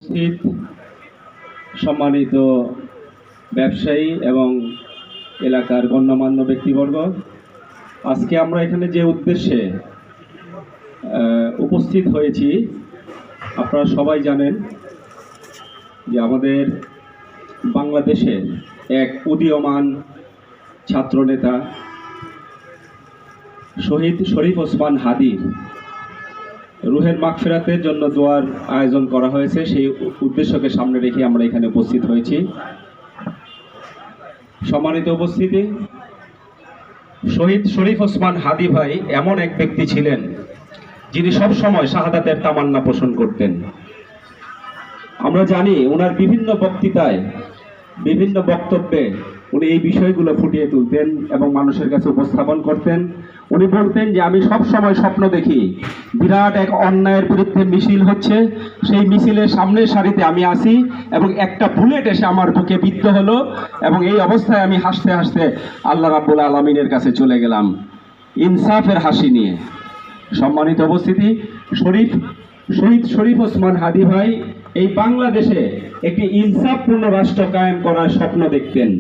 উপস্থিত সম্মানিত ব্যবসায়ী এবং এলাকার গণ্যমান্য ব্যক্তিবর্গ, আজকে আমরা এখানে যে উদ্দেশ্যে উপস্থিত হয়েছি আপনারা সবাই জানেন যে আমাদের বাংলাদেশের এক উদীয়মান ছাত্রনেতা শহীদ শরীফ ওসমান হাদির রুহের মাগফিরাতের জন্য দোয়ার আয়োজন করা হয়েছে। সেই উদ্দেশ্যকে সামনে রেখে আমরা এখানে উপস্থিত হয়েছি। সম্মানিত উপস্থিতি, শহীদ শরীফ ওসমান হাদি ভাই এমন এক ব্যক্তি ছিলেন যিনি সব সময় শাহাদাতের তামান্না পোষণ করতেন। আমরা জানি ওনার বিভিন্ন বক্তৃতায়, বিভিন্ন বক্তব্যে উনি এই বিষয়গুলো ফুটিয়ে তুলতেন এবং মানুষের কাছে উপস্থাপন করতেন। উনি বলতেন যে আমি সব সময় স্বপ্ন দেখি বিরাট এক অন্যায়ের বিরুদ্ধে মিছিল হচ্ছে, সেই মিছিলের সামনের সারিতে আমি আছি এবং একটা বুলেট এসে আমার বুকে বিদ্ধ হলো এবং এই অবস্থায় আমি হাসতে হাসতে আল্লাহ রাব্বুল আলামিনের কাছে চলে গেলাম ইনসাফের হাসি নিয়ে। সম্মানিত উপস্থিতি, শহীদ শরীফ ওসমান হাদি ভাই এই বাংলাদেশে একটি ইনসাফপূর্ণ রাষ্ট্র কায়েম করার স্বপ্ন দেখতেন।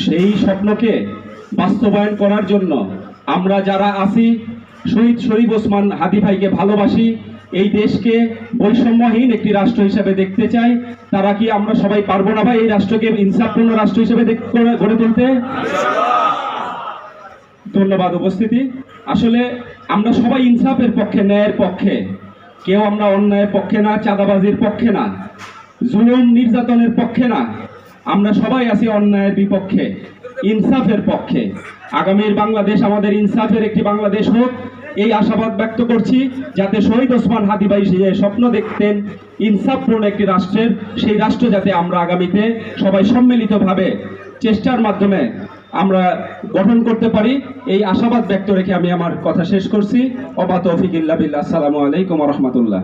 সেই স্বপ্নকে বাস্তবায়ন করার জন্য আমরা যারা আছি, শহীদ শরীফ ওসমান হাদি ভাইকে ভালোবাসি, এই দেশকে বৈষম্যহীন একটি রাষ্ট্র হিসেবে দেখতে চাই, তারা কি আমরা সবাই পারবো না ভাই এই রাষ্ট্রকে ইনসাফপূর্ণ রাষ্ট্র হিসেবে গড়ে তুলতে? ধন্যবাদ উপস্থিতি। আসলে আমরা সবাই ইনসাফের পক্ষে, ন্যায়ের পক্ষে। কেউ আমরা অন্যায়ের পক্ষে না, চাঁদাবাজির পক্ষে না, জুলুম নির্যাতনের পক্ষে না। আমরা সবাই আছি অন্যায়ের বিপক্ষে, ইনসাফের পক্ষে। আগামীর বাংলাদেশ আমাদের ইনসাফের একটি বাংলাদেশ হোক, এই আশাবাদ ব্যক্ত করছি, যাতে শহীদ ওসমান হাদি ভাই যে স্বপ্ন দেখতেন ইনসাফপূর্ণ একটি রাষ্ট্রের, সেই রাষ্ট্র যাতে আমরা আগামীতে সবাই সম্মিলিতভাবে চেষ্টার মাধ্যমে আমরা গঠন করতে পারি, এই আশাবাদ ব্যক্ত রেখে আমি আমার কথা শেষ করছি। ওয়া মা তৌফিক ইল্লা বিল্লাহ। আসসালামু আলাইকুম ওয়া রাহমাতুল্লাহ।